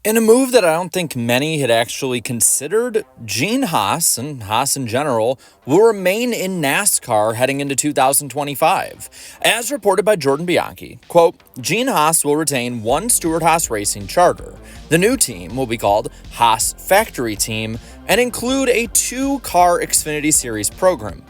In a move that I don't think many had actually considered, Gene Haas, and Haas in general, will remain in NASCAR heading into 2025. As reported by Jordan Bianchi, quote, Gene Haas will retain one Stewart-Haas Racing charter. The new team will be called Haas Factory Team and include a two-car Xfinity Series program.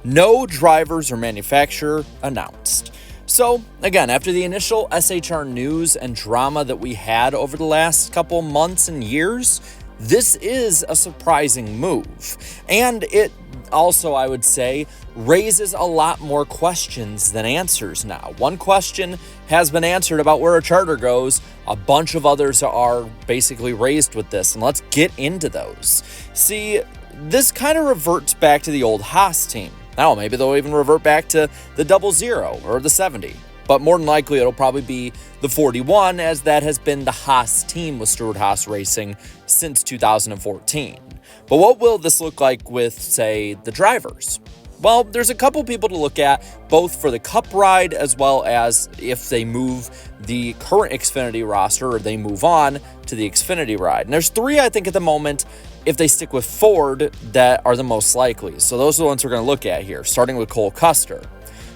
No drivers or manufacturer announced. So, again, after the initial SHR news and drama that we had over the last couple months and years, this is a surprising move. And it also, I would say, raises a lot more questions than answers now. One question has been answered about where a charter goes. A bunch of others are basically raised with this, and let's get into those. See, this kind of reverts back to the old Haas team. Now, maybe they'll even revert back to the 00 or the 70, but more than likely it'll probably be the 41, as that has been the Haas team with Stewart-Haas Racing since 2014. But what will this look like with, say, the drivers? Well, there's a couple people to look at, both for the Cup ride as well as if they move the current Xfinity roster or they move on to the Xfinity ride. And there's three, I think, at the moment, if they stick with Ford, that are the most likely. So those are the ones we're going to look at here, starting with Cole Custer.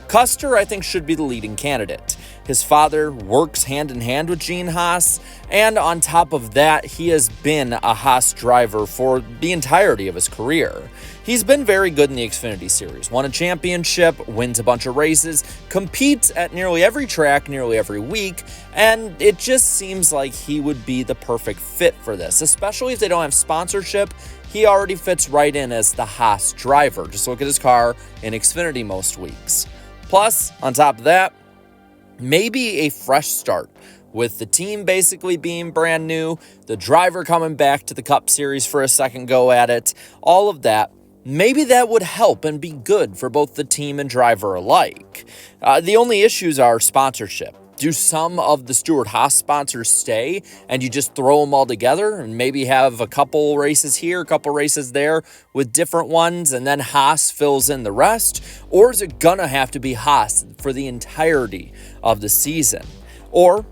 Custer, I think, should be the leading candidate. His father works hand in hand with Gene Haas, and on top of that, he has been a Haas driver for the entirety of his career. He's been very good in the Xfinity Series, won a championship, wins a bunch of races, competes at nearly every track, nearly every week, and it just seems like he would be the perfect fit for this, especially if they don't have sponsorship. He already fits right in as the Haas driver. Just look at his car in Xfinity most weeks. Plus, on top of that, maybe a fresh start with the team basically being brand new, the driver coming back to the Cup Series for a second go at it, all of that. Maybe that would help and be good for both the team and driver alike. The only issues are sponsorship. Do some of the Stewart-Haas sponsors stay and you just throw them all together and maybe have a couple races here, a couple races there with different ones, and then Haas fills in the rest? Or is it gonna have to be Haas for the entirety of the season? Or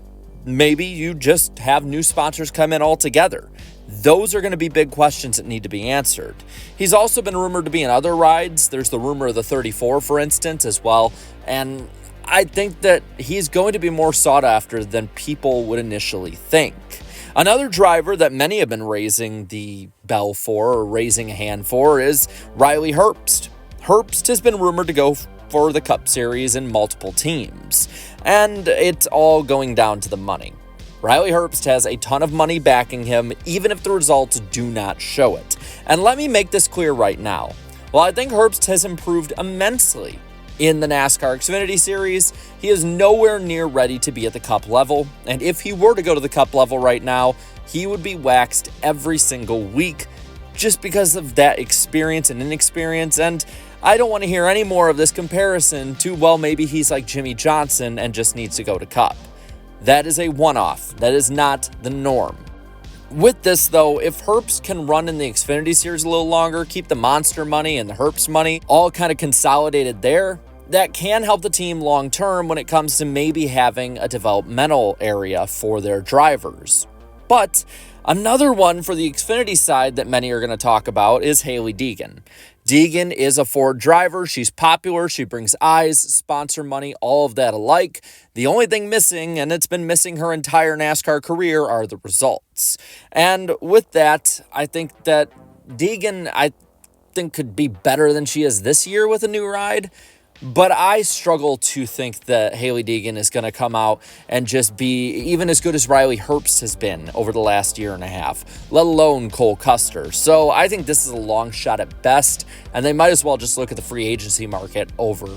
maybe you just have new sponsors come in altogether. Those are going to be big questions that need to be answered. He's also been rumored to be in other rides. There's the rumor of the 34, for instance, as well. And I think that he's going to be more sought after than people would initially think. Another driver that many have been raising the bell for, or raising a hand for, is Riley Herbst. Herbst has been rumored to go for the Cup Series in multiple teams, and it's all going down to the money. Riley Herbst has a ton of money backing him, even if the results do not show it. And let me make this clear right now. While I think Herbst has improved immensely in the NASCAR Xfinity Series, he is nowhere near ready to be at the Cup level. And if he were to go to the Cup level right now, he would be waxed every single week just because of that experience and inexperience. And I don't want to hear any more of this comparison to, well, maybe he's like Jimmy Johnson and just needs to go to Cup. That is a one-off. That is not the norm. With this, though, if Herbst can run in the Xfinity Series a little longer, keep the Monster money and the Herbst money all kind of consolidated there, that can help the team long-term when it comes to maybe having a developmental area for their drivers. But another one for the Xfinity side that many are going to talk about is Hailie Deegan. Deegan is a Ford driver. She's popular. She brings eyes, sponsor money, all of that alike. The only thing missing, and it's been missing her entire NASCAR career, are the results. And with that, I think that Deegan, could be better than she is this year with a new ride. But I struggle to think that Hailie Deegan is going to come out and just be even as good as Riley Herbst has been over the last year and a half, let alone Cole Custer. So I think this is a long shot at best, and they might as well just look at the free agency market over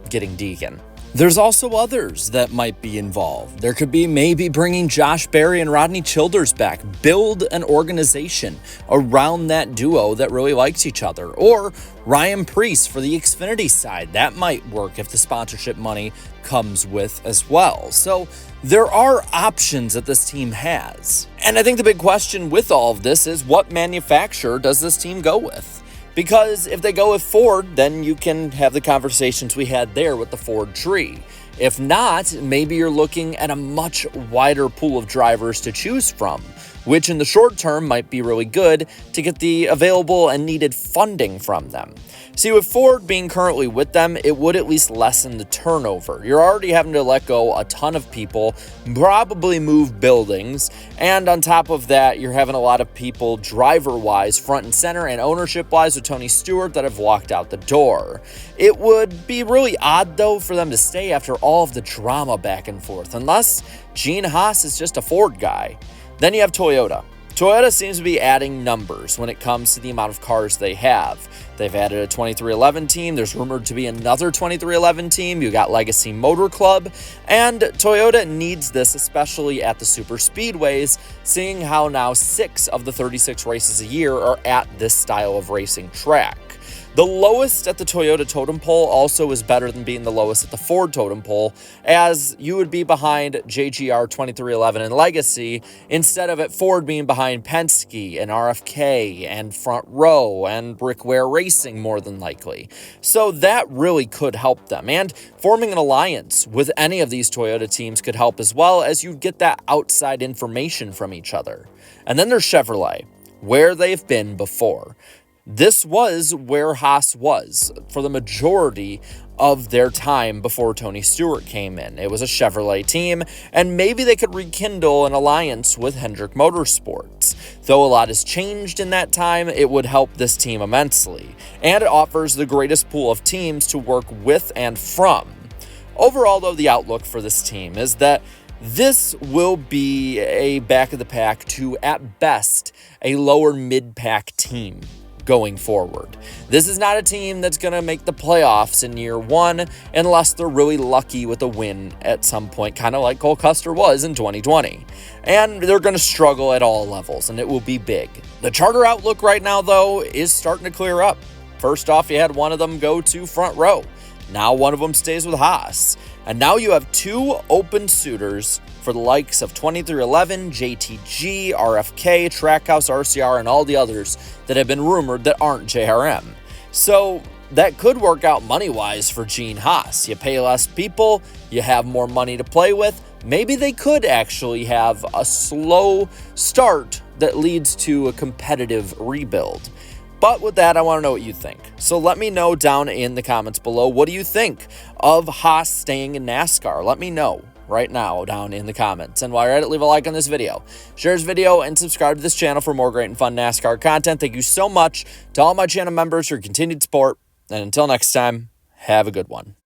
getting Deegan. There's also others that might be involved. There could be maybe bringing Josh Berry and Rodney Childers back, build an organization around that duo that really likes each other, or Ryan Preece for the Xfinity side. That might work if the sponsorship money comes with as well. So there are options that this team has. And I think the big question with all of this is, what manufacturer does this team go with? Because if they go with Ford, then you can have the conversations we had there with the Ford tree. If not, maybe you're looking at a much wider pool of drivers to choose from. which in the short term might be really good to get the available and needed funding from them. See, with Ford being currently with them, it would at least lessen the turnover. You're already having to let go a ton of people, probably move buildings, and on top of that, you're having a lot of people driver-wise, front and center, and ownership-wise with Tony Stewart that have walked out the door. It would be really odd, though, for them to stay after all of the drama back and forth, unless Gene Haas is just a Ford guy. Then you have Toyota. Toyota seems to be adding numbers when it comes to the amount of cars they have. They've added a 2311 team. There's rumored to be another 2311 team. You got Legacy Motor Club. And Toyota needs this, especially at the super speedways, seeing how now 6 of the 36 races a year are at this style of racing track. The lowest at the Toyota totem pole also is better than being the lowest at the Ford totem pole, as you would be behind JGR 2311 and Legacy instead of at Ford being behind Penske and RFK and Front Row and Brickware Racing more than likely. So that really could help them. And forming an alliance with any of these Toyota teams could help as well, as you get that outside information from each other. And then there's Chevrolet, where they've been before. This was where Haas was for the majority of their time before Tony Stewart came in. It was a Chevrolet team, and maybe they could rekindle an alliance with Hendrick Motorsports. Though a lot has changed in that time, it would help this team immensely, and it offers the greatest pool of teams to work with and from. Overall, though, the outlook for this team is that this will be a back-of-the-pack to, at best, a lower mid-pack team going forward. This is not a team that's going to make the playoffs in year one unless they're really lucky with a win at some point, kind of like Cole Custer was in 2020. And they're going to struggle at all levels, and it will be big. The charter outlook right now, though, is starting to clear up. First off, you had one of them go to Front Row. Now one of them stays with Haas. And now you have 2 open suitors for the likes of 2311, JTG, RFK, Trackhouse, RCR, and all the others that have been rumored that aren't JRM. So that could work out money-wise for Gene Haas. You pay less people, you have more money to play with. Maybe they could actually have a slow start that leads to a competitive rebuild. But with that, I want to know what you think. So let me know down in the comments below. What do you think of Haas staying in NASCAR? Let me know right now down in the comments. And while you're at it, leave a like on this video, share this video, and subscribe to this channel for more great and fun NASCAR content. Thank you so much to all my channel members for your continued support. And until next time, have a good one.